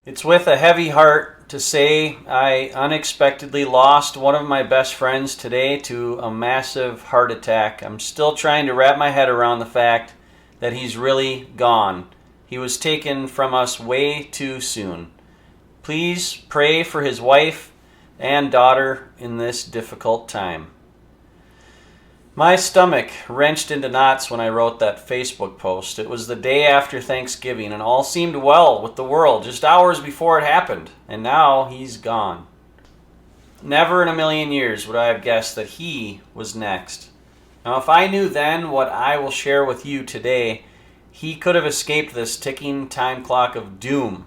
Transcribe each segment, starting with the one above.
It's with a heavy heart to say I unexpectedly lost one of my best friends today to a massive heart attack. I'm still trying to wrap my head around the fact that he's really gone. He was taken from us way too soon. Please pray for his wife and daughter in this difficult time. My stomach wrenched into knots when I wrote that Facebook post. It was the day after Thanksgiving and all seemed well with the world just hours before it happened. And now he's gone. Never in a million years would I have guessed that he was next. Now, if I knew then what I will share with you today, he could have escaped this ticking time clock of doom.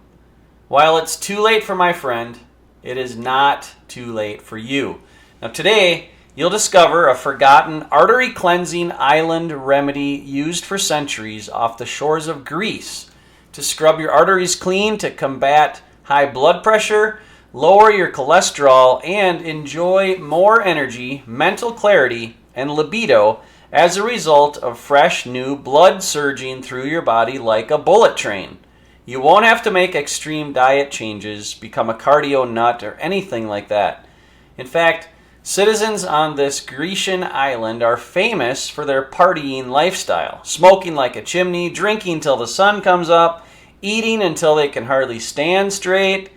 While it's too late for my friend, it is not too late for you. Now today, you'll discover a forgotten artery cleansing island remedy used for centuries off the shores of Greece to scrub your arteries clean, to combat high blood pressure, lower your cholesterol, and enjoy more energy, mental clarity, and libido as a result of fresh new blood surging through your body like a bullet train. You won't have to make extreme diet changes, become a cardio nut, or anything like that. In fact, citizens on this Grecian island are famous for their partying lifestyle, smoking like a chimney, drinking till the sun comes up, eating until they can hardly stand straight,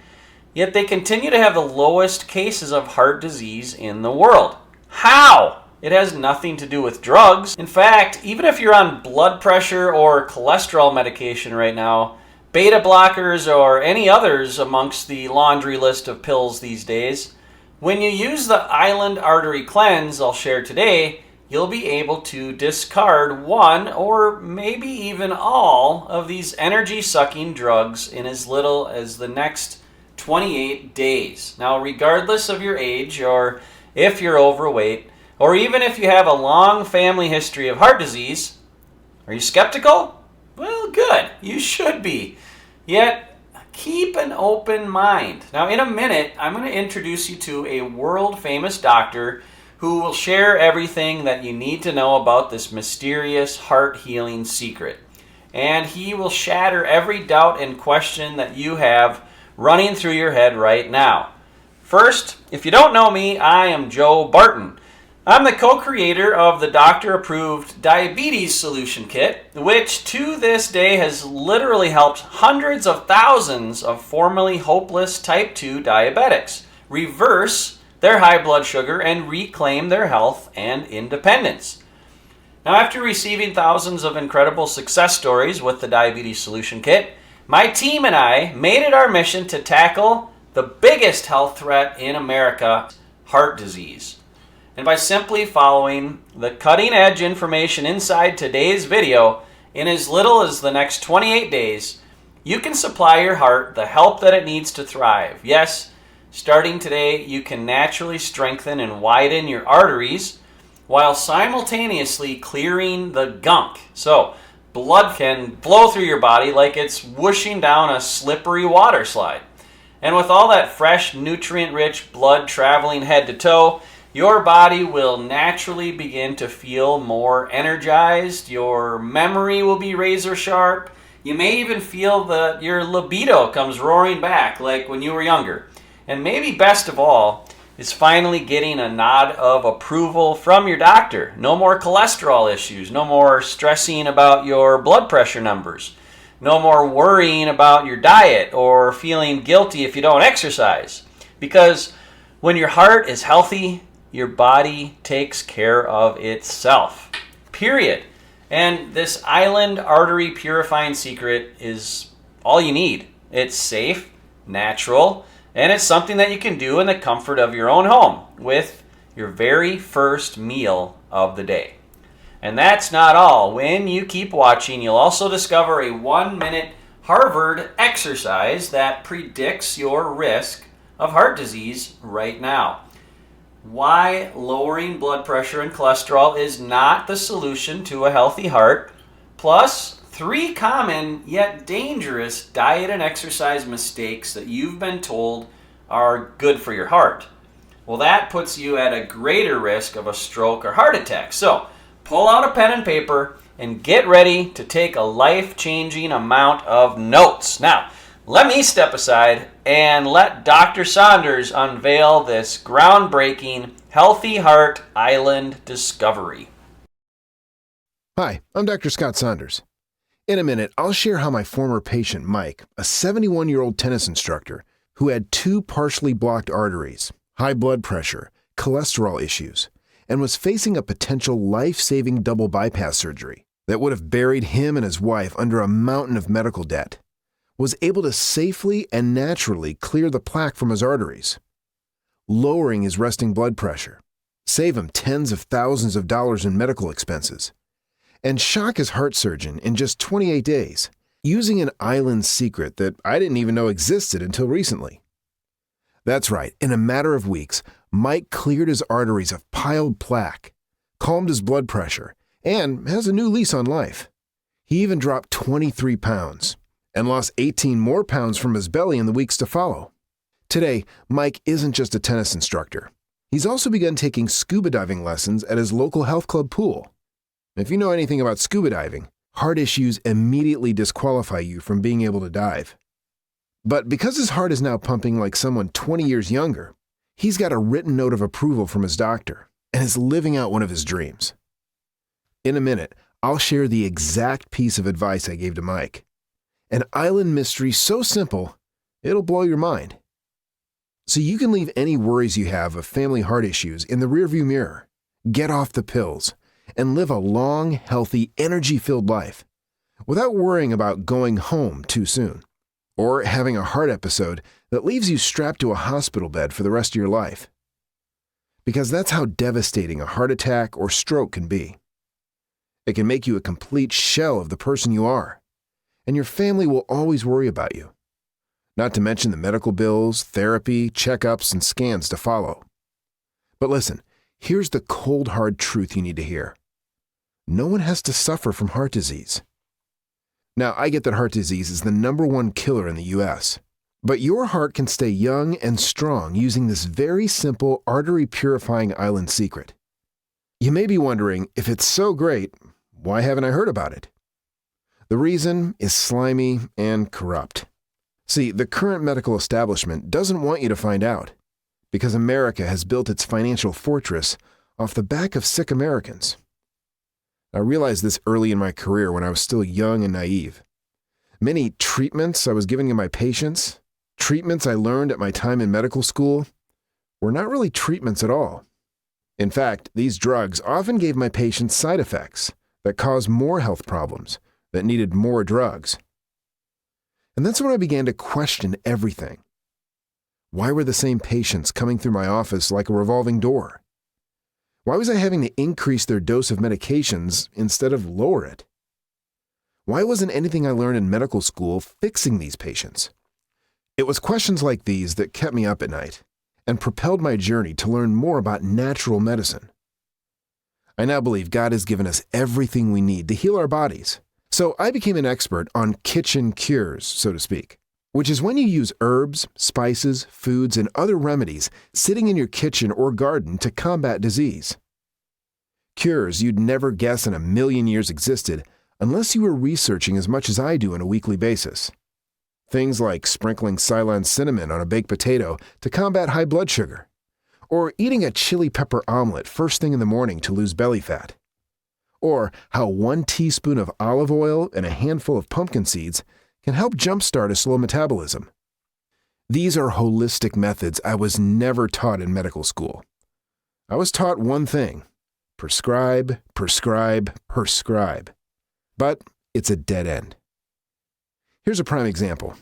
yet they continue to have the lowest cases of heart disease in the world. How? It has nothing to do with drugs. In fact, even if you're on blood pressure or cholesterol medication right now, beta blockers or any others amongst the laundry list of pills these days, when you use the Island Artery Cleanse I'll share today, you'll be able to discard one or maybe even all of these energy-sucking drugs in as little as the next 28 days. Now, regardless of your age or if you're overweight, or even if you have a long family history of heart disease, are you skeptical? Well, good. You should be. Yet, keep an open mind. Now, in a minute, I'm going to introduce you to a world-famous doctor who will share everything that you need to know about this mysterious heart-healing secret. And he will shatter every doubt and question that you have running through your head right now. First, if you don't know me, I am Joe Barton. I'm the co-creator of the doctor-approved Diabetes Solution Kit, which to this day has literally helped hundreds of thousands of formerly hopeless type 2 diabetics reverse their high blood sugar and reclaim their health and independence. Now, after receiving thousands of incredible success stories with the Diabetes Solution Kit, my team and I made it our mission to tackle the biggest health threat in America, heart disease. And by simply following the cutting-edge information inside today's video, in as little as the next 28 days, you can supply your heart the help that it needs to thrive. Yes, starting today, you can naturally strengthen and widen your arteries while simultaneously clearing the gunk. So, blood can flow through your body like it's whooshing down a slippery water slide. And with all that fresh, nutrient-rich blood traveling head to toe, your body will naturally begin to feel more energized. Your memory will be razor sharp. You may even feel that your libido comes roaring back like when you were younger. And maybe best of all is finally getting a nod of approval from your doctor. No more cholesterol issues. No more stressing about your blood pressure numbers. No more worrying about your diet or feeling guilty if you don't exercise. Because when your heart is healthy, your body takes care of itself. Period. And this island artery purifying secret is all you need. It's safe, natural, and it's something that you can do in the comfort of your own home with your very first meal of the day. And that's not all. When you keep watching, you'll also discover a 1-minute Harvard exercise that predicts your risk of heart disease right now. Why lowering blood pressure and cholesterol is not the solution to a healthy heart, plus 3 common yet dangerous diet and exercise mistakes that you've been told are good for your heart. Well, that puts you at a greater risk of a stroke or heart attack. So, pull out a pen and paper and get ready to take a life-changing amount of notes. Now, Let me step aside and let Dr. Saunders unveil this groundbreaking Healthy Heart Island discovery. Hi, I'm Dr. Scott Saunders. In a minute, I'll share how my former patient, Mike, a 71-year-old tennis instructor who had 2 partially blocked arteries, high blood pressure, cholesterol issues, and was facing a potential life-saving double bypass surgery that would have buried him and his wife under a mountain of medical debt, was able to safely and naturally clear the plaque from his arteries, lowering his resting blood pressure, save him tens of thousands of dollars in medical expenses, and shock his heart surgeon in just 28 days, using an island secret that I didn't even know existed until recently. That's right, in a matter of weeks, Mike cleared his arteries of piled plaque, calmed his blood pressure, and has a new lease on life. He even dropped 23 pounds and lost 18 more pounds from his belly in the weeks to follow. Today, Mike isn't just a tennis instructor. He's also begun taking scuba diving lessons at his local health club pool. If you know anything about scuba diving, heart issues immediately disqualify you from being able to dive. But because his heart is now pumping like someone 20 years younger, he's got a written note of approval from his doctor and is living out one of his dreams. In a minute, I'll share the exact piece of advice I gave to Mike. An island mystery so simple, it'll blow your mind. So you can leave any worries you have of family heart issues in the rearview mirror, get off the pills, and live a long, healthy, energy-filled life without worrying about going home too soon or having a heart episode that leaves you strapped to a hospital bed for the rest of your life. Because that's how devastating a heart attack or stroke can be. It can make you a complete shell of the person you are, and your family will always worry about you. Not to mention the medical bills, therapy, checkups, and scans to follow. But listen, here's the cold, hard truth you need to hear. No one has to suffer from heart disease. Now, I get that heart disease is the #1 killer in the U.S., but your heart can stay young and strong using this very simple artery-purifying island secret. You may be wondering, if it's so great, why haven't I heard about it? The reason is slimy and corrupt. See, the current medical establishment doesn't want you to find out, because America has built its financial fortress off the back of sick Americans. I realized this early in my career when I was still young and naive. Many treatments I was giving to my patients, treatments I learned at my time in medical school, were not really treatments at all. In fact, these drugs often gave my patients side effects that caused more health problems that needed more drugs. And that's when I began to question everything. Why were the same patients coming through my office like a revolving door? Why was I having to increase their dose of medications instead of lower it? Why wasn't anything I learned in medical school fixing these patients? It was questions like these that kept me up at night and propelled my journey to learn more about natural medicine. I now believe God has given us everything we need to heal our bodies. So I became an expert on kitchen cures, so to speak, which is when you use herbs, spices, foods, and other remedies sitting in your kitchen or garden to combat disease. Cures you'd never guess in a million years existed unless you were researching as much as I do on a weekly basis. Things like sprinkling Ceylon cinnamon on a baked potato to combat high blood sugar, or eating a chili pepper omelet first thing in the morning to lose belly fat, or how 1 teaspoon of olive oil and a handful of pumpkin seeds can help jumpstart a slow metabolism. These are holistic methods I was never taught in medical school. I was taught one thing: prescribe, prescribe, prescribe. But it's a dead end. Here's a prime example.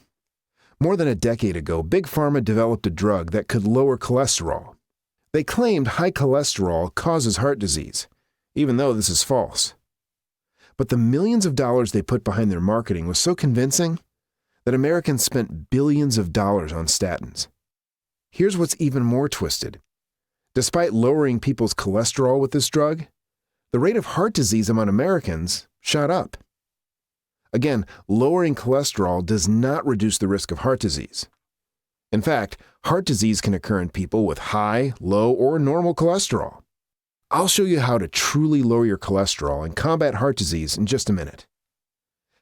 More than a decade ago, Big Pharma developed a drug that could lower cholesterol. They claimed high cholesterol causes heart disease, even though this is false. But the millions of dollars they put behind their marketing was so convincing that Americans spent billions of dollars on statins. Here's what's even more twisted. Despite lowering people's cholesterol with this drug, the rate of heart disease among Americans shot up. Again, lowering cholesterol does not reduce the risk of heart disease. In fact, heart disease can occur in people with high, low, or normal cholesterol. I'll show you how to truly lower your cholesterol and combat heart disease in just a minute.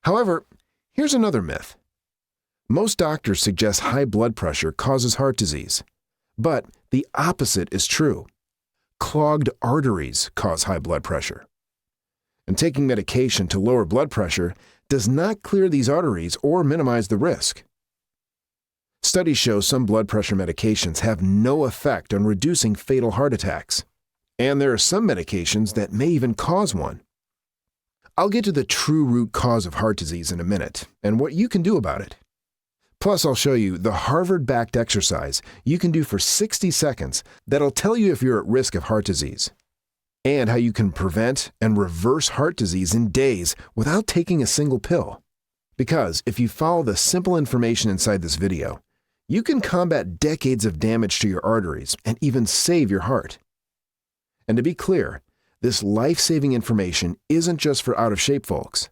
However, here's another myth. Most doctors suggest high blood pressure causes heart disease, but the opposite is true. Clogged arteries cause high blood pressure. And taking medication to lower blood pressure does not clear these arteries or minimize the risk. Studies show some blood pressure medications have no effect on reducing fatal heart attacks, and there are some medications that may even cause one. I'll get to the true root cause of heart disease in a minute and what you can do about it. Plus, I'll show you the Harvard-backed exercise you can do for 60 seconds that'll tell you if you're at risk of heart disease, and how you can prevent and reverse heart disease in days without taking a single pill. Because if you follow the simple information inside this video, you can combat decades of damage to your arteries and even save your heart. And to be clear, this life-saving information isn't just for out-of-shape folks.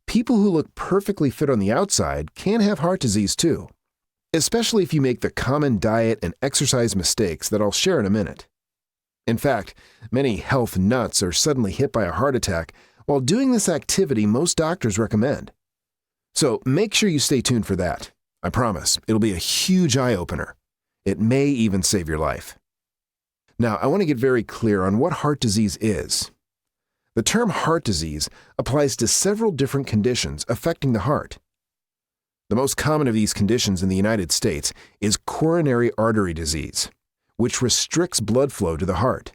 People who look perfectly fit on the outside can have heart disease too, especially if you make the common diet and exercise mistakes that I'll share in a minute. In fact, many health nuts are suddenly hit by a heart attack while doing this activity most doctors recommend. So make sure you stay tuned for that. I promise, it'll be a huge eye-opener. It may even save your life. Now, I want to get very clear on what heart disease is. The term heart disease applies to several different conditions affecting the heart. The most common of these conditions in the United States is coronary artery disease, which restricts blood flow to the heart.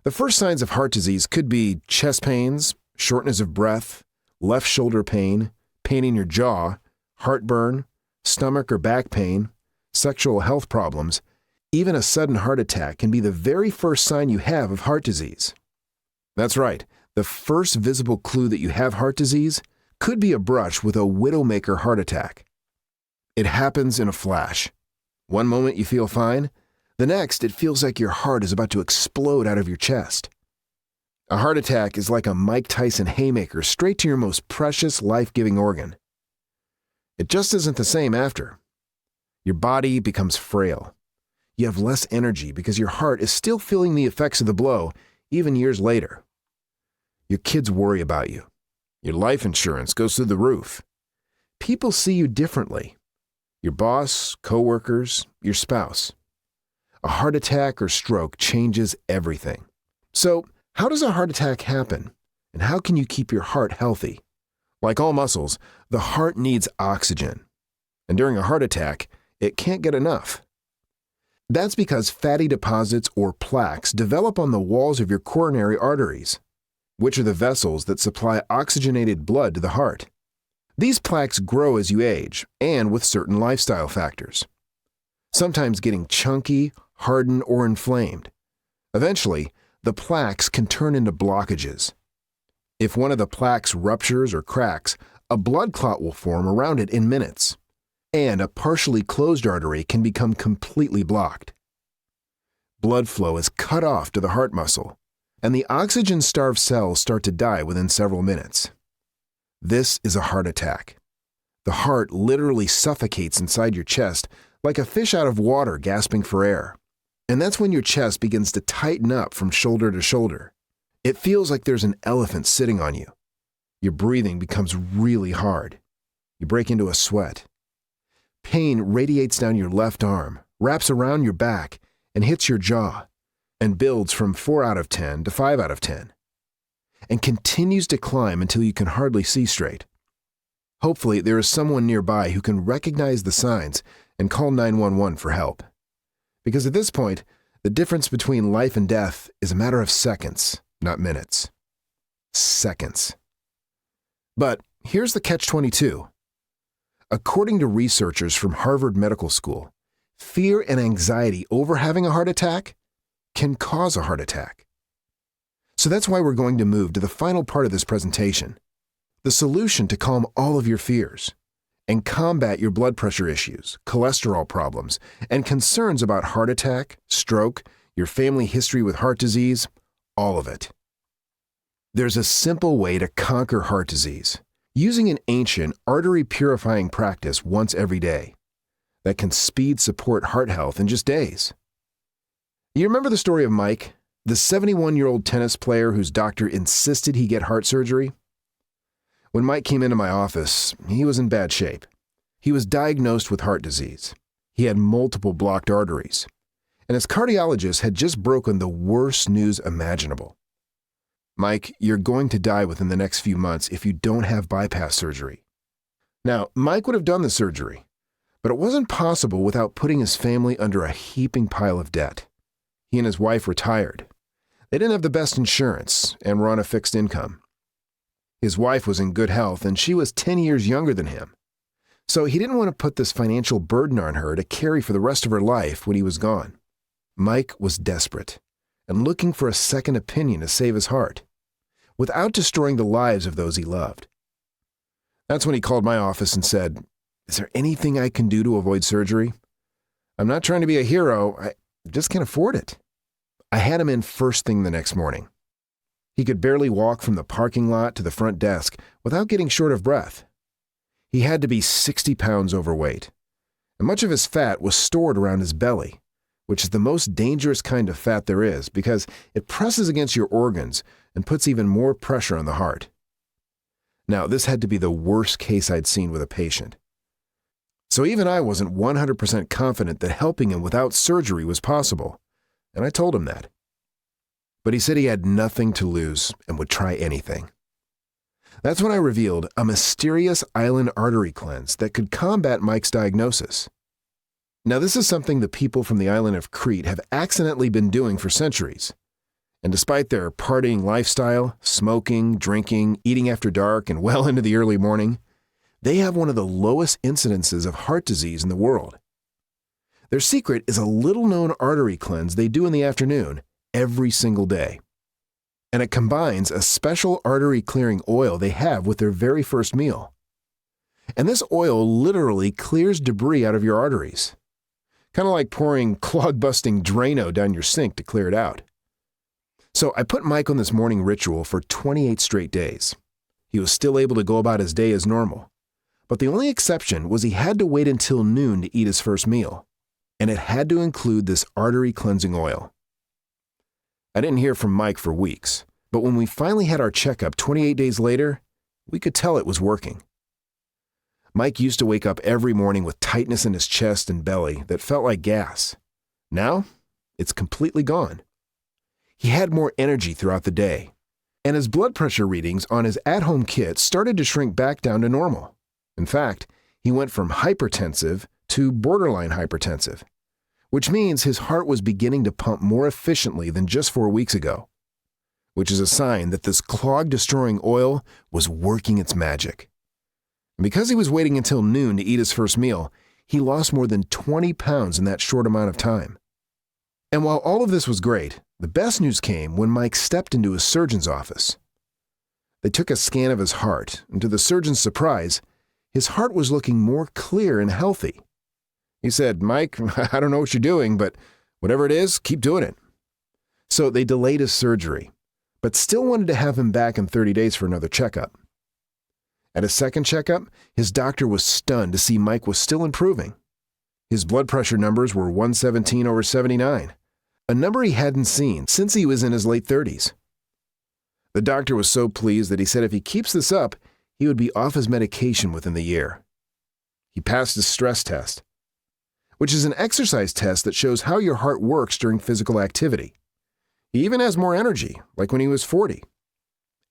The first signs of heart disease could be chest pains, shortness of breath, left shoulder pain, pain in your jaw, heartburn, stomach or back pain, sexual health problems. Even a sudden heart attack can be the very first sign you have of heart disease. That's right, the first visible clue that you have heart disease could be a brush with a widowmaker heart attack. It happens in a flash. One moment you feel fine, the next it feels like your heart is about to explode out of your chest. A heart attack is like a Mike Tyson haymaker straight to your most precious life-giving organ. It just isn't the same after. Your body becomes frail. You have less energy because your heart is still feeling the effects of the blow even years later. Your kids worry about you. Your life insurance goes through the roof. People see you differently. Your boss, coworkers, your spouse. A heart attack or stroke changes everything. So, how does a heart attack happen? And how can you keep your heart healthy? Like all muscles, the heart needs oxygen. And during a heart attack, it can't get enough. That's because fatty deposits or plaques develop on the walls of your coronary arteries, which are the vessels that supply oxygenated blood to the heart. These plaques grow as you age and with certain lifestyle factors, sometimes getting chunky, hardened, or inflamed. Eventually, the plaques can turn into blockages. If one of the plaques ruptures or cracks, a blood clot will form around it in minutes, and a partially closed artery can become completely blocked. Blood flow is cut off to the heart muscle, and the oxygen-starved cells start to die within several minutes. This is a heart attack. The heart literally suffocates inside your chest like a fish out of water gasping for air. And that's when your chest begins to tighten up from shoulder to shoulder. It feels like there's an elephant sitting on you. Your breathing becomes really hard. You break into a sweat. Pain radiates down your left arm, wraps around your back, and hits your jaw, and builds from 4 out of 10 to 5 out of 10, and continues to climb until you can hardly see straight. Hopefully, there is someone nearby who can recognize the signs and call 911 for help. Because at this point, the difference between life and death is a matter of seconds, not minutes. Seconds. But here's the catch-22. According to researchers from Harvard Medical School, fear and anxiety over having a heart attack can cause a heart attack. So that's why we're going to move to the final part of this presentation, the solution to calm all of your fears and combat your blood pressure issues, cholesterol problems, and concerns about heart attack, stroke, your family history with heart disease, all of it. There's a simple way to conquer heart disease, using an ancient artery-purifying practice once every day that can support heart health in just days. You remember the story of Mike, the 71-year-old tennis player whose doctor insisted he get heart surgery? When Mike came into my office, he was in bad shape. He was diagnosed with heart disease. He had multiple blocked arteries. And his cardiologist had just broken the worst news imaginable. Mike, you're going to die within the next few months if you don't have bypass surgery. Now, Mike would have done the surgery, but it wasn't possible without putting his family under a heaping pile of debt. He and his wife retired. They didn't have the best insurance and were on a fixed income. His wife was in good health and she was 10 years younger than him. So he didn't want to put this financial burden on her to carry for the rest of her life when he was gone. Mike was desperate and looking for a second opinion to save his heart, without destroying the lives of those he loved. That's when he called my office and said, "Is there anything I can do to avoid surgery? I'm not trying to be a hero, I just can't afford it." I had him in first thing the next morning. He could barely walk from the parking lot to the front desk without getting short of breath. He had to be 60 pounds overweight, and much of his fat was stored around his belly, which is the most dangerous kind of fat there is because it presses against your organs and puts even more pressure on the heart. Now, this had to be the worst case I'd seen with a patient. So even I wasn't 100% confident that helping him without surgery was possible, and I told him that. But he said he had nothing to lose and would try anything. That's when I revealed a mysterious island artery cleanse that could combat Mike's diagnosis. Now, this is something the people from the island of Crete have accidentally been doing for centuries. And despite their partying lifestyle, smoking, drinking, eating after dark, and well into the early morning, they have one of the lowest incidences of heart disease in the world. Their secret is a little-known artery cleanse they do in the afternoon every single day. And it combines a special artery-clearing oil they have with their very first meal. And this oil literally clears debris out of your arteries. Kind of like pouring clog-busting Drano down your sink to clear it out. So I put Mike on this morning ritual for 28 straight days. He was still able to go about his day as normal. But the only exception was he had to wait until noon to eat his first meal. And it had to include this artery-cleansing oil. I didn't hear from Mike for weeks, but when we finally had our checkup 28 days later, we could tell it was working. Mike used to wake up every morning with tightness in his chest and belly that felt like gas. Now, it's completely gone. He had more energy throughout the day, and his blood pressure readings on his at-home kit started to shrink back down to normal. In fact, he went from hypertensive to borderline hypertensive, which means his heart was beginning to pump more efficiently than just 4 weeks ago, which is a sign that this clog-destroying oil was working its magic. And because he was waiting until noon to eat his first meal, he lost more than 20 pounds in that short amount of time. And while all of this was great, the best news came when Mike stepped into his surgeon's office. They took a scan of his heart, and to the surgeon's surprise, his heart was looking more clear and healthy. He said, "Mike, I don't know what you're doing, but whatever it is, keep doing it." So they delayed his surgery, but still wanted to have him back in 30 days for another checkup. At his second checkup, his doctor was stunned to see Mike was still improving. His blood pressure numbers were 117/79, a number he hadn't seen since he was in his late 30s. The doctor was so pleased that he said if he keeps this up, he would be off his medication within the year. He passed his stress test, which is an exercise test that shows how your heart works during physical activity. He even has more energy, like when he was 40.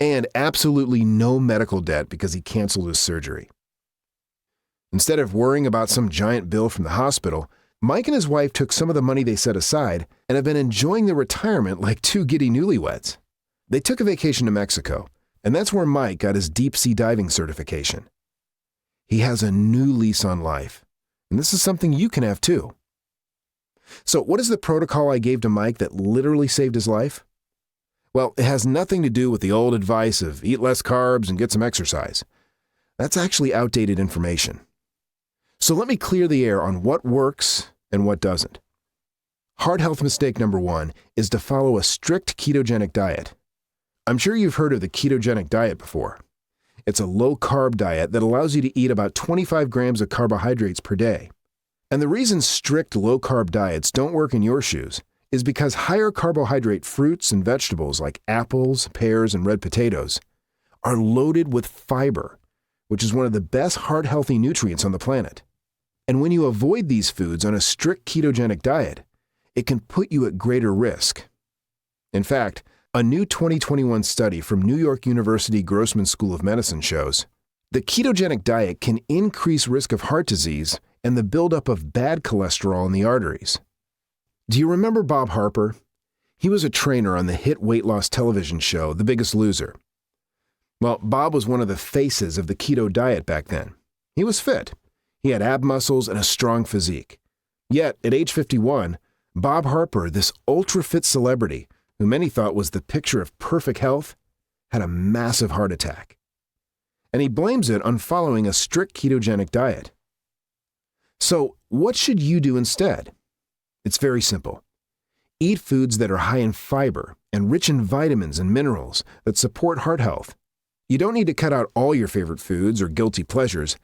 And absolutely no medical debt because he canceled his surgery. Instead of worrying about some giant bill from the hospital, Mike and his wife took some of the money they set aside and have been enjoying their retirement like two giddy newlyweds. They took a vacation to Mexico, and that's where Mike got his deep-sea diving certification. He has a new lease on life, and this is something you can have too. So what is the protocol I gave to Mike that literally saved his life? Well, it has nothing to do with the old advice of eat less carbs and get some exercise. That's actually outdated information. So let me clear the air on what works and what doesn't. Heart health mistake number 1 is to follow a strict ketogenic diet. I'm sure you've heard of the ketogenic diet before. It's a low-carb diet that allows you to eat about 25 grams of carbohydrates per day. And the reason strict low-carb diets don't work in your shoes is because higher carbohydrate fruits and vegetables like apples, pears, and red potatoes are loaded with fiber, which is one of the best heart-healthy nutrients on the planet. And when you avoid these foods on a strict ketogenic diet, it can put you at greater risk. In fact, a new 2021 study from New York University Grossman School of Medicine shows the ketogenic diet can increase risk of heart disease and the buildup of bad cholesterol in the arteries. Do you remember Bob Harper? He was a trainer on the hit weight loss television show, The Biggest Loser. Well, Bob was one of the faces of the keto diet back then. He was fit. He had ab muscles and a strong physique. Yet, at age 51, Bob Harper, this ultra-fit celebrity, who many thought was the picture of perfect health, had a massive heart attack. And he blames it on following a strict ketogenic diet. So, what should you do instead? It's very simple. Eat foods that are high in fiber and rich in vitamins and minerals that support heart health. You don't need to cut out all your favorite foods or guilty pleasures.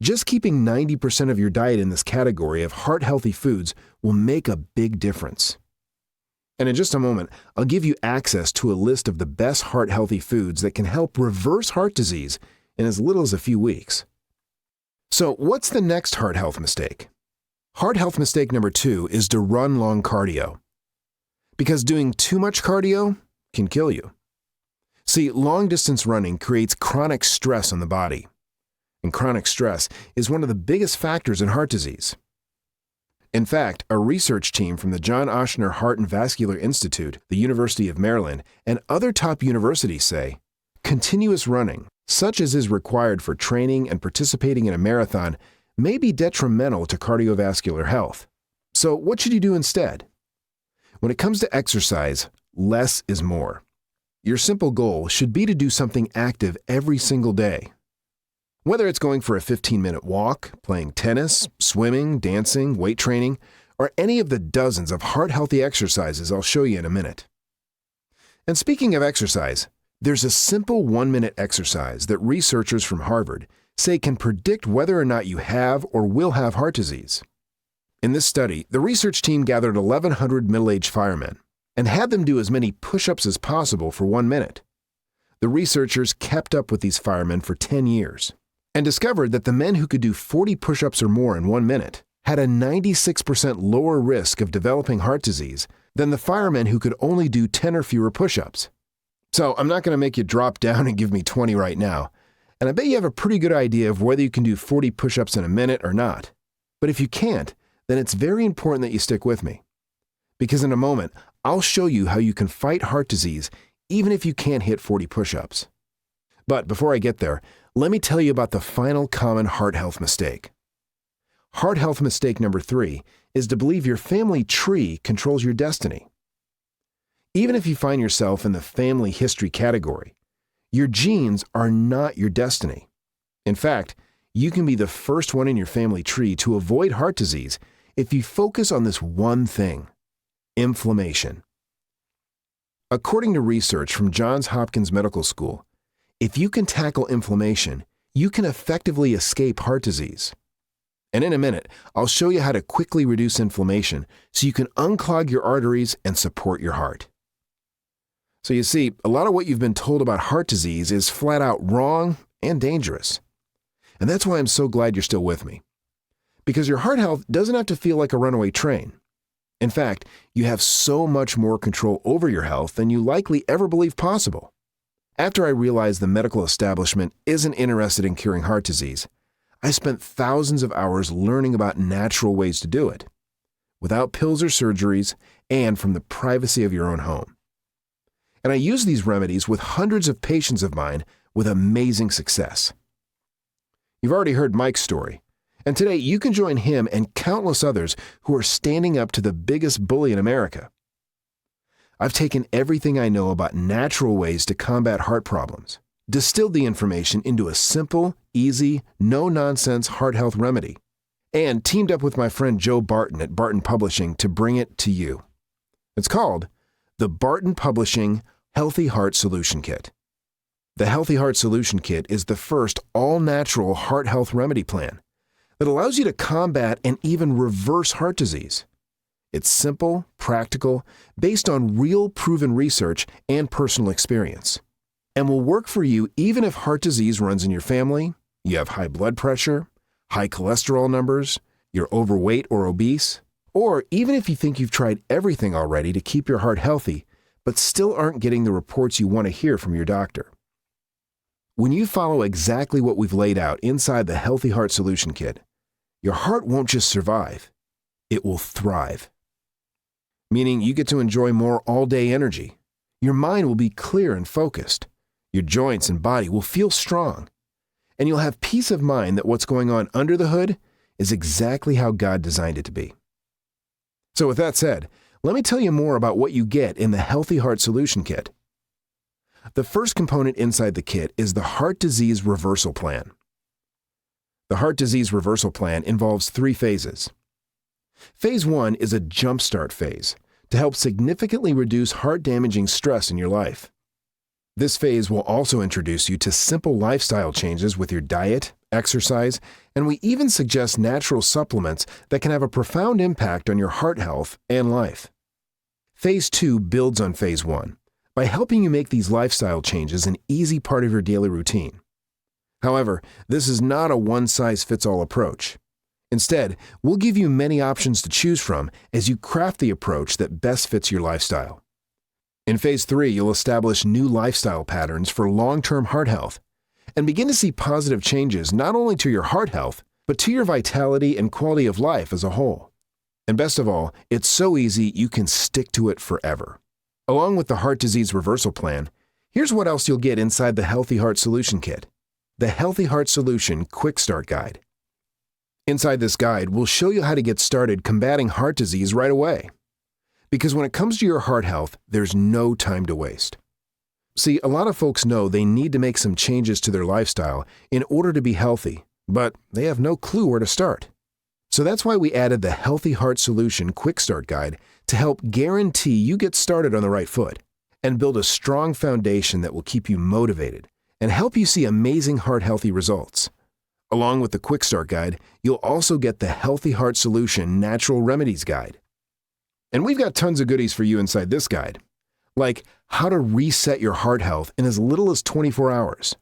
Just keeping 90% of your diet in this category of heart-healthy foods will make a big difference. And in just a moment, I'll give you access to a list of the best heart-healthy foods that can help reverse heart disease in as little as a few weeks. So, what's the next heart health mistake? Heart health mistake number 2 is to run long cardio. Because doing too much cardio can kill you. See, long-distance running creates chronic stress on the body. And chronic stress is one of the biggest factors in heart disease. In fact, a research team from the John Ochsner Heart and Vascular Institute, the University of Maryland, and other top universities say, continuous running, such as is required for training and participating in a marathon, may be detrimental to cardiovascular health. So what should you do instead? When it comes to exercise, less is more. Your simple goal should be to do something active every single day. Whether it's going for a 15-minute walk, playing tennis, swimming, dancing, weight training, or any of the dozens of heart-healthy exercises I'll show you in a minute. And speaking of exercise, there's a simple 1-minute exercise that researchers from Harvard say can predict whether or not you have or will have heart disease. In this study, the research team gathered 1,100 middle-aged firemen and had them do as many push-ups as possible for 1 minute. The researchers kept up with these firemen for 10 years and discovered that the men who could do 40 push-ups or more in 1 minute had a 96% lower risk of developing heart disease than the firemen who could only do 10 or fewer push-ups. So I'm not going to make you drop down and give me 20 right now, and I bet you have a pretty good idea of whether you can do 40 push-ups in a minute or not. But if you can't, then it's very important that you stick with me. Because in a moment, I'll show you how you can fight heart disease even if you can't hit 40 push-ups. But before I get there, let me tell you about the final common heart health mistake. Heart health mistake number 3 is to believe your family tree controls your destiny. Even if you find yourself in the family history category, your genes are not your destiny. In fact, you can be the first one in your family tree to avoid heart disease if you focus on this one thing: inflammation. According to research from Johns Hopkins Medical School, if you can tackle inflammation, you can effectively escape heart disease. And in a minute, I'll show you how to quickly reduce inflammation so you can unclog your arteries and support your heart. So you see, a lot of what you've been told about heart disease is flat out wrong and dangerous. And that's why I'm so glad you're still with me. Because your heart health doesn't have to feel like a runaway train. In fact, you have so much more control over your health than you likely ever believed possible. After I realized the medical establishment isn't interested in curing heart disease, I spent thousands of hours learning about natural ways to do it, without pills or surgeries, and from the privacy of your own home. And I use these remedies with hundreds of patients of mine with amazing success. You've already heard Mike's story, and today you can join him and countless others who are standing up to the biggest bully in America. I've taken everything I know about natural ways to combat heart problems, distilled the information into a simple, easy, no-nonsense heart health remedy, and teamed up with my friend Joe Barton at Barton Publishing to bring it to you. It's called the Barton Publishing Healthy Heart Solution Kit. The Healthy Heart Solution Kit is the first all-natural heart health remedy plan that allows you to combat and even reverse heart disease. It's simple, practical, based on real proven research and personal experience, and will work for you even if heart disease runs in your family you have high blood pressure, high cholesterol numbers, you're overweight or obese, or even if you think you've tried everything already to keep your heart healthy, but still aren't getting the reports you want to hear from your doctor. When you follow exactly what we've laid out inside the Healthy Heart Solution Kit, your heart won't just survive, it will thrive. Meaning you get to enjoy more all-day energy. Your mind will be clear and focused. Your joints and body will feel strong. And you'll have peace of mind that what's going on under the hood is exactly how God designed it to be. So with that said, let me tell you more about what you get in the Healthy Heart Solution Kit. The first component inside the kit is the Heart Disease Reversal Plan. The Heart Disease Reversal Plan involves 3 phases. Phase 1 is a jumpstart phase to help significantly reduce heart-damaging stress in your life. This phase will also introduce you to simple lifestyle changes with your diet, exercise, and we even suggest natural supplements that can have a profound impact on your heart health and life. Phase 2 builds on Phase 1 by helping you make these lifestyle changes an easy part of your daily routine. However, this is not a one-size-fits-all approach. Instead, we'll give you many options to choose from as you craft the approach that best fits your lifestyle. In Phase 3, you'll establish new lifestyle patterns for long-term heart health and begin to see positive changes not only to your heart health, but to your vitality and quality of life as a whole. And best of all, it's so easy you can stick to it forever. Along with the Heart Disease Reversal Plan, here's what else you'll get inside the Healthy Heart Solution Kit: the Healthy Heart Solution Quick Start Guide. Inside this guide, we'll show you how to get started combating heart disease right away. Because when it comes to your heart health, there's no time to waste. See, a lot of folks know they need to make some changes to their lifestyle in order to be healthy, but they have no clue where to start. So that's why we added the Healthy Heart Solution Quick Start Guide to help guarantee you get started on the right foot and build a strong foundation that will keep you motivated and help you see amazing heart-healthy results. Along with the Quick Start Guide, you'll also get the Healthy Heart Solution Natural Remedies Guide. And we've got tons of goodies for you inside this guide, like how to reset your heart health in as little as 24 hours,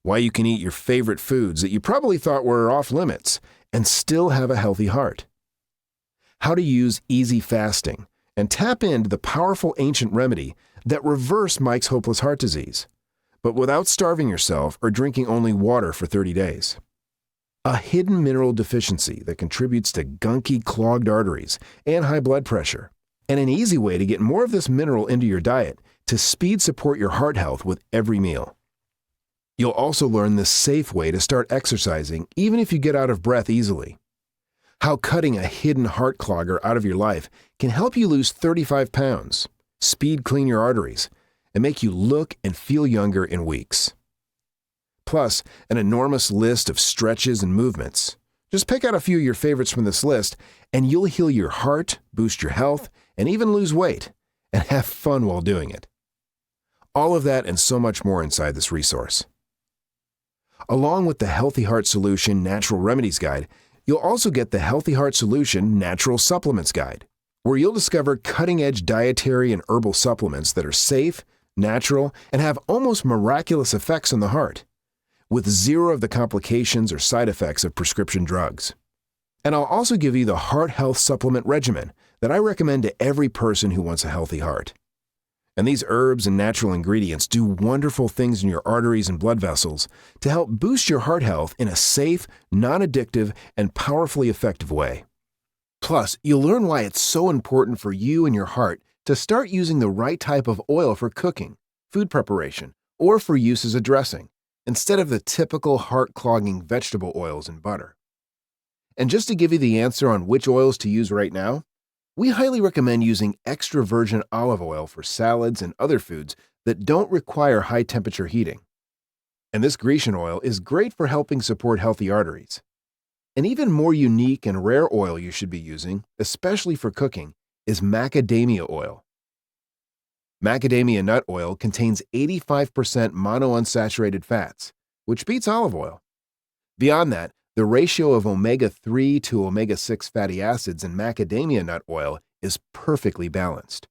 why you can eat your favorite foods that you probably thought were off limits and still have a healthy heart, how to use easy fasting and tap into the powerful ancient remedy that reversed Mike's hopeless heart disease, but without starving yourself or drinking only water for 30 days. A hidden mineral deficiency that contributes to gunky, clogged arteries and high blood pressure, and an easy way to get more of this mineral into your diet to speed support your heart health with every meal. You'll also learn the safe way to start exercising even if you get out of breath easily. How cutting a hidden heart clogger out of your life can help you lose 35 pounds, speed clean your arteries, and make you look and feel younger in weeks. Plus, an enormous list of stretches and movements. Just pick out a few of your favorites from this list, and you'll heal your heart, boost your health, and even lose weight, and have fun while doing it. All of that and so much more inside this resource. Along with the Healthy Heart Solution Natural Remedies Guide, you'll also get the Healthy Heart Solution Natural Supplements Guide, where you'll discover cutting-edge dietary and herbal supplements that are safe, natural, and have almost miraculous effects on the heart, with zero of the complications or side effects of prescription drugs. And I'll also give you the Heart Health Supplement Regimen that I recommend to every person who wants a healthy heart. And these herbs and natural ingredients do wonderful things in your arteries and blood vessels to help boost your heart health in a safe, non-addictive, and powerfully effective way. Plus, you'll learn why it's so important for you and your heart to start using the right type of oil for cooking, food preparation, or for use as a dressing, instead of the typical heart-clogging vegetable oils and butter. And just to give you the answer on which oils to use right now, we highly recommend using extra virgin olive oil for salads and other foods that don't require high-temperature heating. And this Grecian oil is great for helping support healthy arteries. An even more unique and rare oil you should be using, especially for cooking, is macadamia oil. Macadamia nut oil contains 85% monounsaturated fats, which beats olive oil. Beyond that, the ratio of omega-3 to omega-6 fatty acids in macadamia nut oil is perfectly balanced.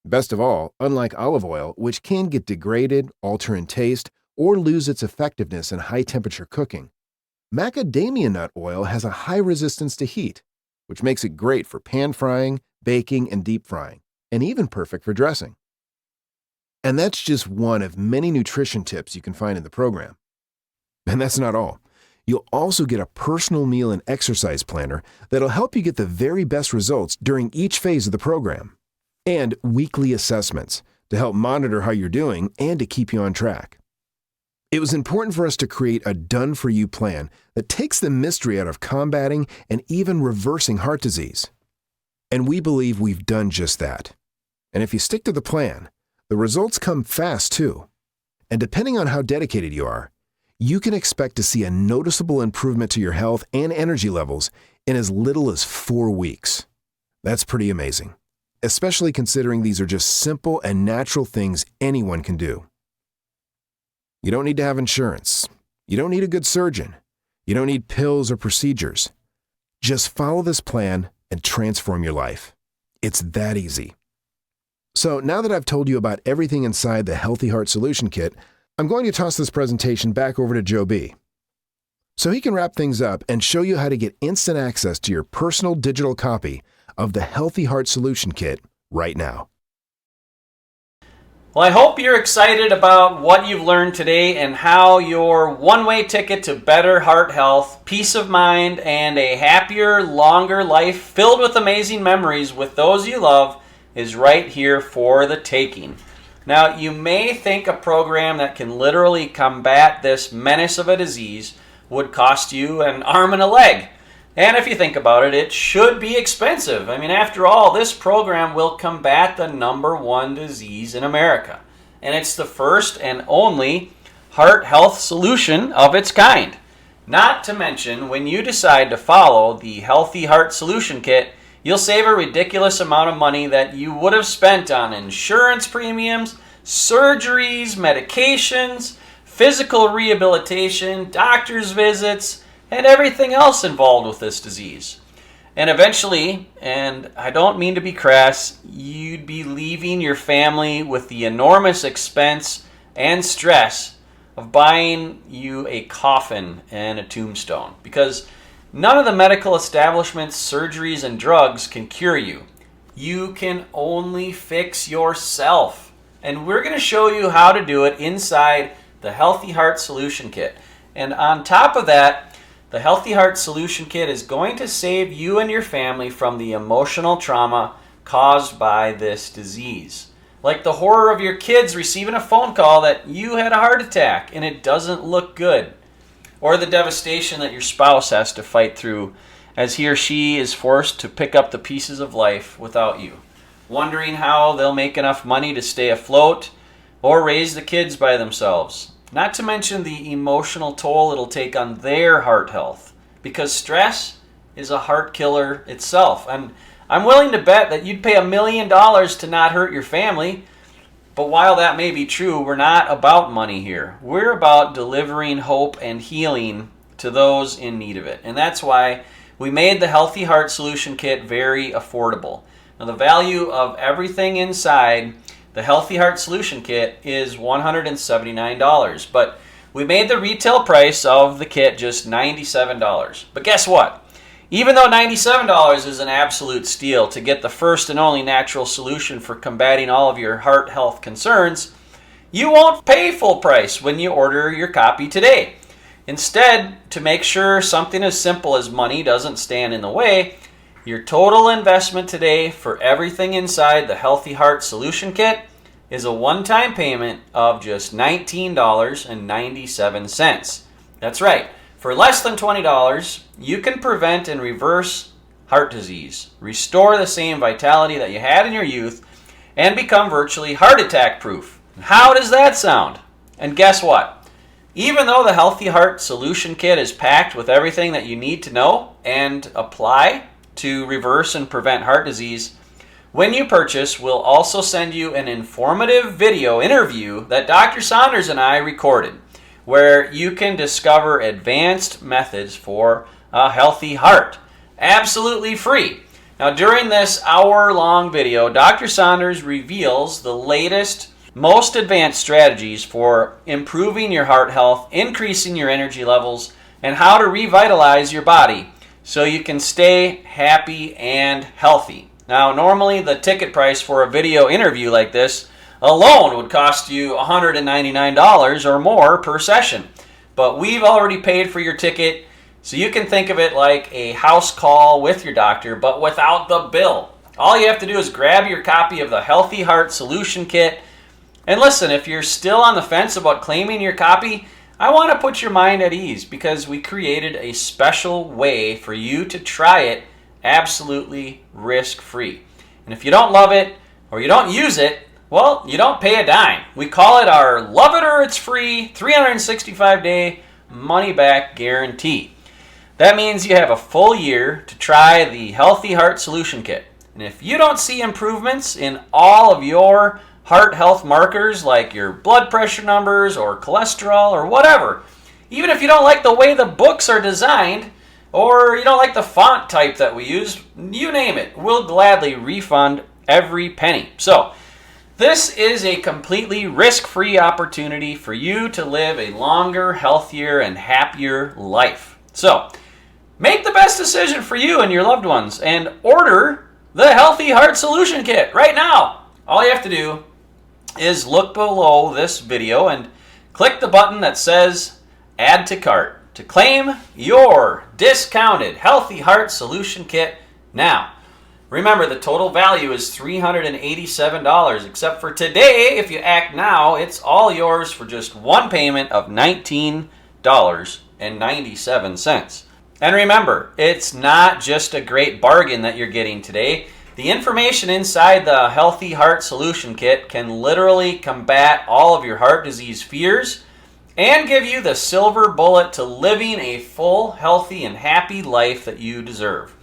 Best of all, unlike olive oil, which can get degraded, alter in taste, or lose its effectiveness in high-temperature cooking. Macadamia nut oil has a high resistance to heat, which makes it great for pan frying, baking, and deep frying, and even perfect for dressing. And that's just one of many nutrition tips you can find in the program. And that's not all. You'll also get a personal meal and exercise planner that'll help you get the very best results during each phase of the program, and weekly assessments to help monitor how you're doing and to keep you on track. It was important for us to create a done-for-you plan that takes the mystery out of combating and even reversing heart disease. And we believe we've done just that. And if you stick to the plan, the results come fast too. And depending on how dedicated you are, you can expect to see a noticeable improvement to your health and energy levels in as little as 4 weeks. That's pretty amazing, especially considering these are just simple and natural things anyone can do. You don't need to have insurance. You don't need a good surgeon. You don't need pills or procedures. Just follow this plan and transform your life. It's that easy. So now that I've told you about everything inside the Healthy Heart Solution Kit, I'm going to toss this presentation back over to Joe B, so he can wrap things up and show you how to get instant access to your personal digital copy of the Healthy Heart Solution Kit right now. Well, I hope you're excited about what you've learned today and how your one-way ticket to better heart health, peace of mind, and a happier, longer life filled with amazing memories with those you love is right here for the taking. Now, you may think a program that can literally combat this menace of a disease would cost you an arm and a leg. And if you think about it, it should be expensive. I mean, after all, this program will combat the #1 disease in America. And it's the first and only heart health solution of its kind. Not to mention, when you decide to follow the Healthy Heart Solution Kit, you'll save a ridiculous amount of money that you would have spent on insurance premiums, surgeries, medications, physical rehabilitation, doctor's visits, and everything else involved with this disease. And eventually, and I don't mean to be crass, you'd be leaving your family with the enormous expense and stress of buying you a coffin and a tombstone, because none of the medical establishments, surgeries, and drugs can cure you. You can only fix yourself. And we're going to show you how to do it inside the Healthy Heart Solution Kit. And on top of that, the Healthy Heart Solution Kit is going to save you and your family from the emotional trauma caused by this disease. Like the horror of your kids receiving a phone call that you had a heart attack and it doesn't look good. Or the devastation that your spouse has to fight through as he or she is forced to pick up the pieces of life without you, wondering how they'll make enough money to stay afloat or raise the kids by themselves. Not to mention the emotional toll it'll take on their heart health, because stress is a heart killer itself. And I'm willing to bet that you'd pay $1 million to not hurt your family. But while that may be true, we're not about money here. We're about delivering hope and healing to those in need of it. And that's why we made the Healthy Heart Solution Kit very affordable. Now, the value of everything inside the Healthy Heart Solution Kit is $179, but we made the retail price of the kit just $97. But guess what? Even though $97 is an absolute steal to get the first and only natural solution for combating all of your heart health concerns, you won't pay full price when you order your copy today. Instead, to make sure something as simple as money doesn't stand in the way, your total investment today for everything inside the Healthy Heart Solution Kit is a one-time payment of just $19.97. That's right. For less than $20, you can prevent and reverse heart disease, restore the same vitality that you had in your youth, and become virtually heart attack proof. How does that sound? And guess what? Even though the Healthy Heart Solution Kit is packed with everything that you need to know and apply to reverse and prevent heart disease, when you purchase, we'll also send you an informative video interview that Dr. Saunders and I recorded, where you can discover advanced methods for a healthy heart, absolutely free. Now, during this hour-long video, Dr. Saunders reveals the latest most advanced strategies for improving your heart health, increasing your energy levels, and how to revitalize your body so you can stay happy and healthy. Now, normally the ticket price for a video interview like this alone would cost you $199 or more per session. But we've already paid for your ticket, so you can think of it like a house call with your doctor, but without the bill. All you have to do is grab your copy of the Healthy Heart Solution Kit. And listen, if you're still on the fence about claiming your copy, I want to put your mind at ease because we created a special way for you to try it absolutely risk-free. And if you don't love it or you don't use it, well, you don't pay a dime. We call it our Love It or It's Free 365-day money-back guarantee. That means you have a full year to try the Healthy Heart Solution Kit. And if you don't see improvements in all of your heart health markers like your blood pressure numbers or cholesterol or whatever, even if you don't like the way the books are designed or you don't like the font type that we use, you name it, we'll gladly refund every penny. So, this is a completely risk-free opportunity for you to live a longer, healthier, and happier life. So, make the best decision for you and your loved ones and order the Healthy Heart Solution Kit right now. All you have to do is look below this video and click the button that says Add to Cart to claim your discounted Healthy Heart Solution Kit now. Remember, the total value is $387, except for today, if you act now, it's all yours for just one payment of $19.97. And remember, it's not just a great bargain that you're getting today. The information inside the Healthy Heart Solution Kit can literally combat all of your heart disease fears and give you the silver bullet to living a full, healthy, and happy life that you deserve.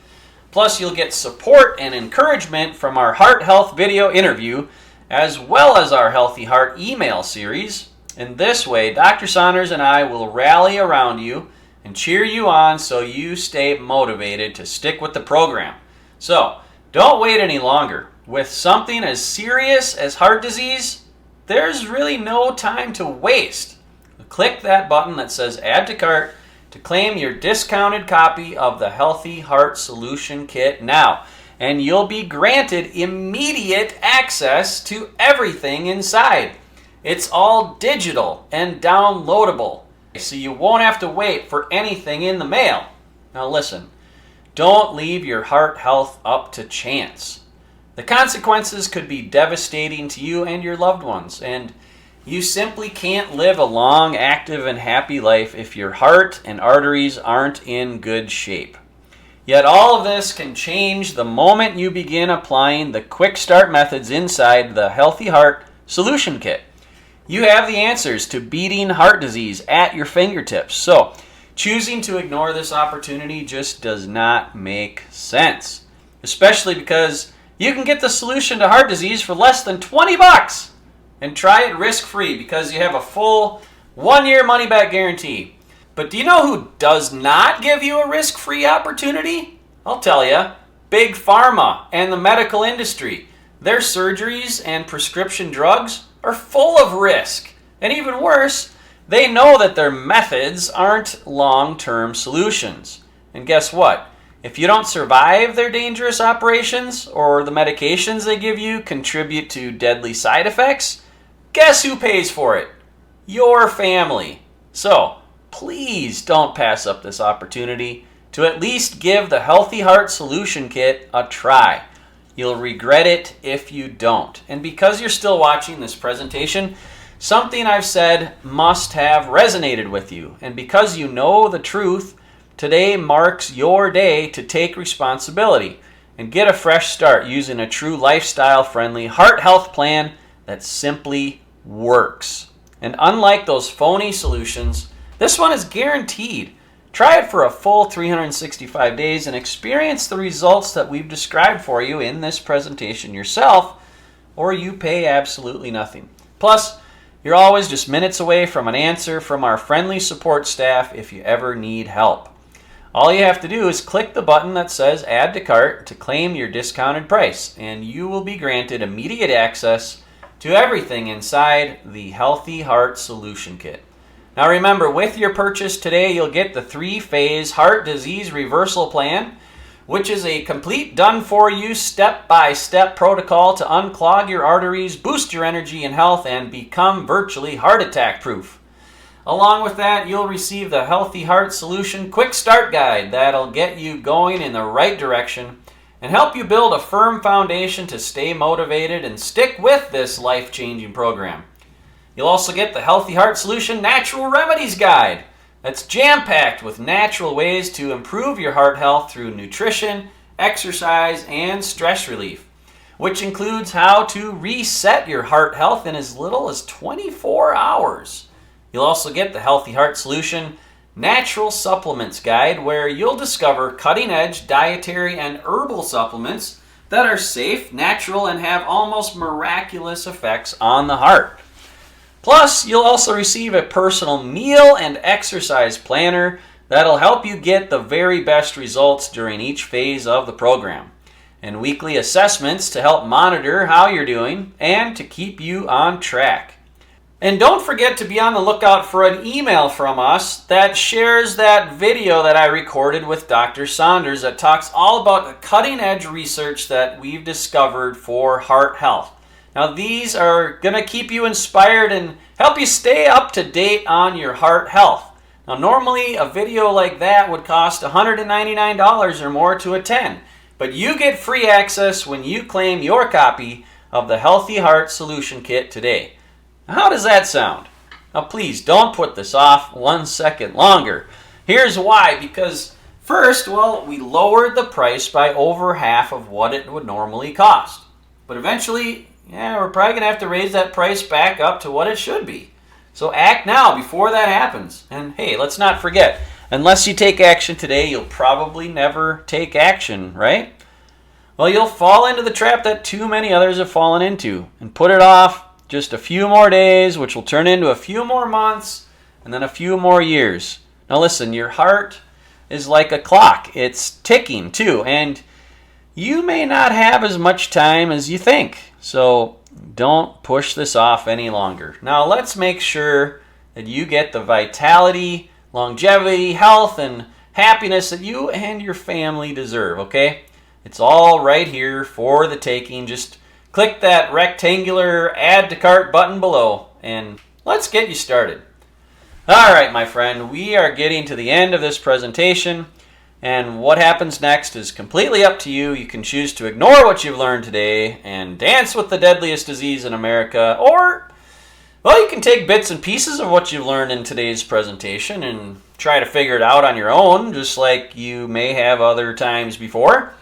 Plus, you'll get support and encouragement from our Heart Health video interview, as well as our Healthy Heart email series. In this way, Dr. Saunders and I will rally around you and cheer you on so you stay motivated to stick with the program. So, don't wait any longer. With something as serious as heart disease, there's really no time to waste. Click that button that says Add to Cart to claim your discounted copy of the Healthy Heart Solution Kit now, and you'll be granted immediate access to everything inside. It's all digital and downloadable, so you won't have to wait for anything in the mail. Now listen, don't leave your heart health up to chance. The consequences could be devastating to you and your loved ones, and you simply can't live a long, active, and happy life if your heart and arteries aren't in good shape. Yet all of this can change the moment you begin applying the quick start methods inside the Healthy Heart Solution Kit. You have the answers to beating heart disease at your fingertips. So, choosing to ignore this opportunity just does not make sense. Especially because you can get the solution to heart disease for less than $20 and try it risk-free because you have a full 1-year money-back guarantee. But do you know who does not give you a risk-free opportunity? I'll tell you, Big Pharma and the medical industry. Their surgeries and prescription drugs are full of risk. And even worse, they know that their methods aren't long-term solutions. And guess what? If you don't survive their dangerous operations or the medications they give you contribute to deadly side effects, guess who pays for it? Your family. So, please don't pass up this opportunity to at least give the Healthy Heart Solution Kit a try. You'll regret it if you don't. And because you're still watching this presentation, something I've said must have resonated with you. And because you know the truth, today marks your day to take responsibility and get a fresh start using a true lifestyle-friendly heart health plan that simply works. And unlike those phony solutions, this one is guaranteed. Try it for a full 365 days and experience the results that we've described for you in this presentation yourself, or you pay absolutely nothing. Plus, you're always just minutes away from an answer from our friendly support staff if you ever need help. All you have to do is click the button that says Add to Cart to claim your discounted price, and you will be granted immediate access to everything inside the Healthy Heart Solution Kit. Now remember, with your purchase today, you'll get the 3-phase heart disease reversal plan, which is a complete done-for-you step-by-step protocol to unclog your arteries, boost your energy and health, and become virtually heart attack proof. Along with that, you'll receive the Healthy Heart Solution Quick Start Guide that'll get you going in the right direction and help you build a firm foundation to stay motivated and stick with this life-changing program. You'll also get the Healthy Heart Solution Natural Remedies Guide that's jam-packed with natural ways to improve your heart health through nutrition, exercise, and stress relief, which includes how to reset your heart health in as little as 24 hours. You'll also get the Healthy Heart Solution Natural Supplements Guide, where you'll discover cutting-edge dietary and herbal supplements that are safe, natural, and have almost miraculous effects on the heart. Plus, you'll also receive a personal meal and exercise planner that'll help you get the very best results during each phase of the program, and weekly assessments to help monitor how you're doing and to keep you on track. And don't forget to be on the lookout for an email from us that shares that video that I recorded with Dr. Saunders that talks all about the cutting-edge research that we've discovered for heart health. Now, these are going to keep you inspired and help you stay up to date on your heart health. Now, normally a video like that would cost $199 or more to attend, but you get free access when you claim your copy of the Healthy Heart Solution Kit today. How does that sound? Now, please don't put this off 1 second longer. Here's why. Because first, we lowered the price by over half of what it would normally cost. But eventually, we're probably going to have to raise that price back up to what it should be. So act now before that happens. And hey, let's not forget, unless you take action today, you'll probably never take action, right? Well, you'll fall into the trap that too many others have fallen into and put it off just a few more days, which will turn into a few more months and then a few more years. Now listen, your heart is like a clock. It's ticking too, and you may not have as much time as you think. So don't push this off any longer. Now let's make sure that you get the vitality, longevity, health, and happiness that you and your family deserve, okay? It's all right here for the taking. Just click that rectangular add to cart button below and let's get you started. All right, my friend, we are getting to the end of this presentation, and what happens next is completely up to you. You can choose to ignore what you've learned today and dance with the deadliest disease in America, or, you can take bits and pieces of what you've learned in today's presentation and try to figure it out on your own, just like you may have other times before.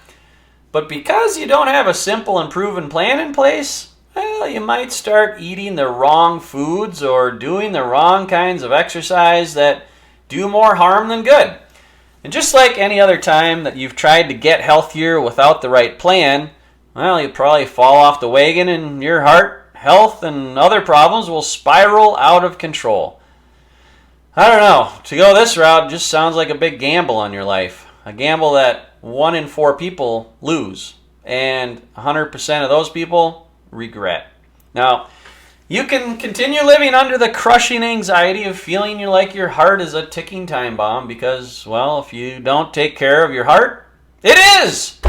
But because you don't have a simple and proven plan in place, you might start eating the wrong foods or doing the wrong kinds of exercise that do more harm than good. And just like any other time that you've tried to get healthier without the right plan, you'll probably fall off the wagon and your heart, health, and other problems will spiral out of control. I don't know. To go this route just sounds like a big gamble on your life. A gamble that 1 in 4 people lose, and 100% of those people regret. Now, you can continue living under the crushing anxiety of feeling like your heart is a ticking time bomb because, if you don't take care of your heart, it is!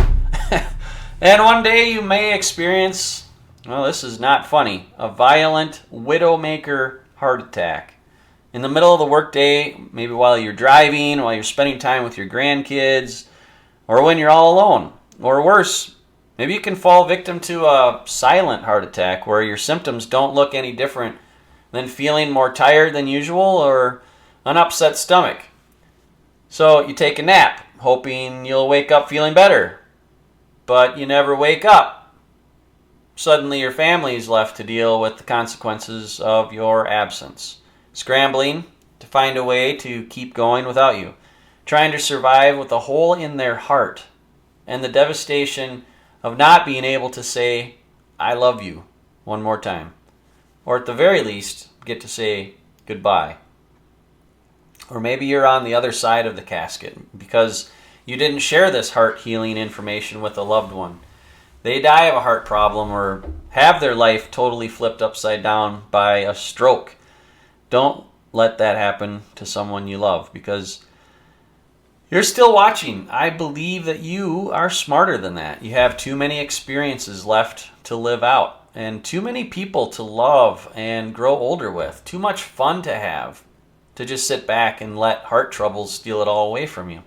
And one day you may experience, this is not funny, a violent widowmaker heart attack. In the middle of the workday, maybe while you're driving, while you're spending time with your grandkids, or when you're all alone. Or worse, maybe you can fall victim to a silent heart attack where your symptoms don't look any different than feeling more tired than usual or an upset stomach. So you take a nap, hoping you'll wake up feeling better. But you never wake up. Suddenly your family's left to deal with the consequences of your absence, scrambling to find a way to keep going without you, trying to survive with a hole in their heart and the devastation of not being able to say, I love you, one more time. Or at the very least, get to say goodbye. Or maybe you're on the other side of the casket because you didn't share this heart healing information with a loved one. they die of a heart problem or have their life totally flipped upside down by a stroke. Don't let that happen to someone you love, because you're still watching. I believe that you are smarter than that. You have too many experiences left to live out, and too many people to love and grow older with. Too much fun to have to just sit back and let heart troubles steal it all away from you.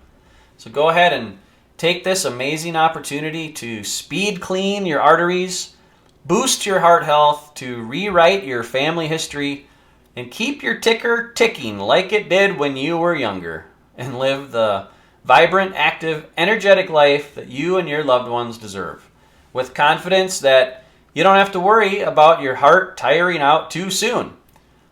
So go ahead and take this amazing opportunity to speed clean your arteries, boost your heart health, to rewrite your family history, and keep your ticker ticking like it did when you were younger, and live the vibrant, active, energetic life that you and your loved ones deserve, with confidence that you don't have to worry about your heart tiring out too soon.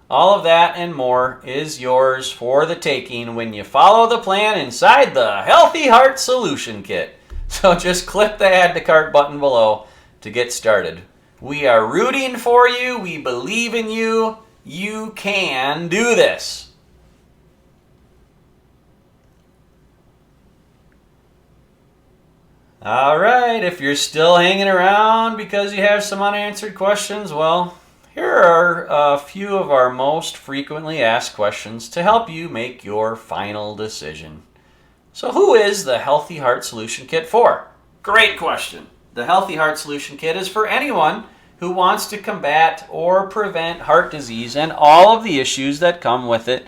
All of that and more is yours for the taking when you follow the plan inside the Healthy Heart Solution Kit. So just click the Add to Cart button below to get started. We are rooting for you. We believe in you. You can do this. All right, if you're still hanging around because you have some unanswered questions, well, here are a few of our most frequently asked questions to help you make your final decision. So who is the Healthy Heart Solution Kit for? Great question. The Healthy Heart Solution Kit is for anyone who wants to combat or prevent heart disease and all of the issues that come with it,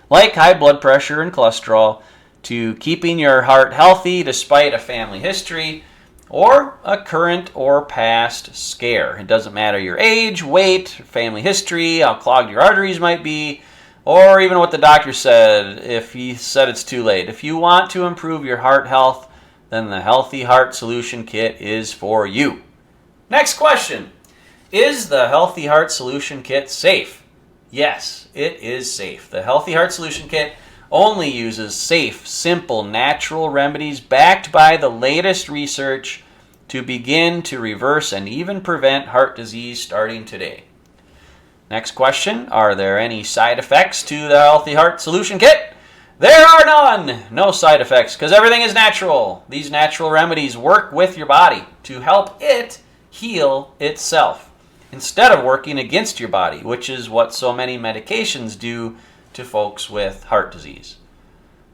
like high blood pressure and cholesterol, to keeping your heart healthy despite a family history or a current or past scare. It doesn't matter your age, weight, family history, how clogged your arteries might be, or even what the doctor said if he said it's too late. If you want to improve your heart health, then the Healthy Heart Solution Kit is for you. Next question. Is the Healthy Heart Solution Kit safe? Yes, it is safe. The Healthy Heart Solution Kit only uses safe, simple, natural remedies backed by the latest research to begin to reverse and even prevent heart disease starting today. Next question, are there any side effects to the Healthy Heart Solution Kit? There are none! No side effects, because everything is natural. These natural remedies work with your body to help it heal itself, instead of working against your body, which is what so many medications do to folks with heart disease.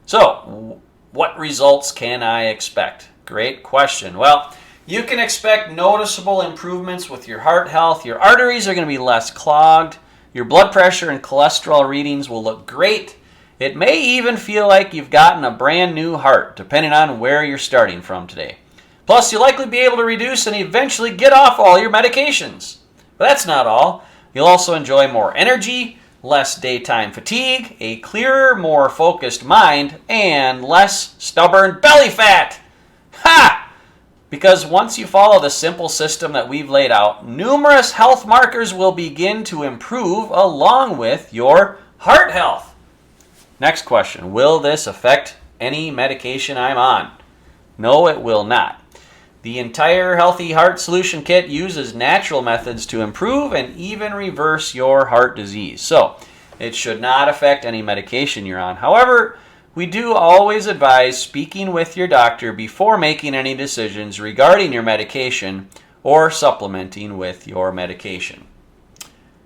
So, what results can I expect? Great question. Well, you can expect noticeable improvements with your heart health. Your arteries are going to be less clogged. Your blood pressure and cholesterol readings will look great. It may even feel like you've gotten a brand new heart, depending on where you're starting from today. Plus, you'll likely be able to reduce and eventually get off all your medications. But that's not all. You'll also enjoy more energy, less daytime fatigue, a clearer, more focused mind, and less stubborn belly fat. Ha! Because once you follow the simple system that we've laid out, numerous health markers will begin to improve along with your heart health. Next question, will this affect any medication I'm on? No, it will not. The entire Healthy Heart Solution Kit uses natural methods to improve and even reverse your heart disease. So, it should not affect any medication you're on. However, we do always advise speaking with your doctor before making any decisions regarding your medication or supplementing with your medication.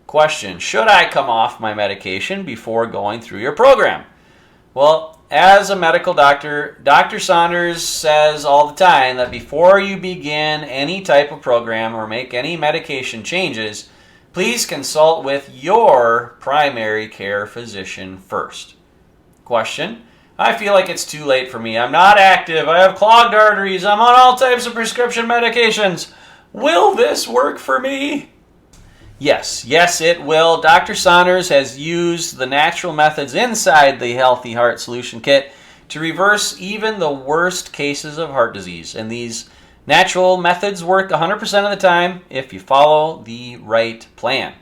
Question, should I come off my medication before going through your program? Well, as a medical doctor, Dr. Saunders says all the time that before you begin any type of program or make any medication changes, please consult with your primary care physician first. Question, I feel like it's too late for me. I'm not active. I have clogged arteries. I'm on all types of prescription medications. Will this work for me? Yes, it will. Dr. Saunders has used the natural methods inside the Healthy Heart Solution Kit to reverse even the worst cases of heart disease. And these natural methods work 100% of the time if you follow the right plan.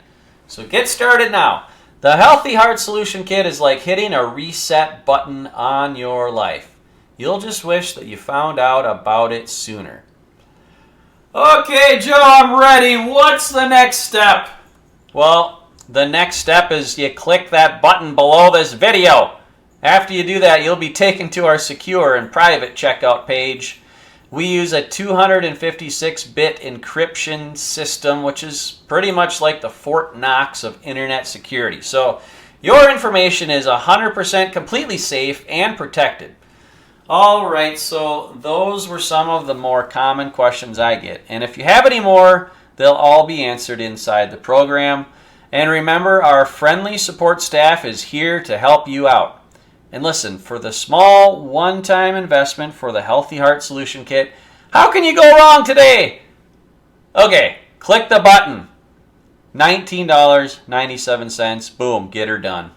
So get started now. The Healthy Heart Solution Kit is like hitting a reset button on your life. You'll just wish that you found out about it sooner. Okay, Joe, I'm ready. What's the next step? Well, the next step is you click that button below this video. After you do that, you'll be taken to our secure and private checkout page. We use a 256-bit encryption system, which is pretty much like the Fort Knox of internet security. So your information is 100% completely safe and protected. All right, so those were some of the more common questions I get. And if you have any more, they'll all be answered inside the program. And remember, our friendly support staff is here to help you out. And listen, for the small one-time investment for the Healthy Heart Solution Kit, how can you go wrong today? Okay, click the button. $19.97. Boom, get her done.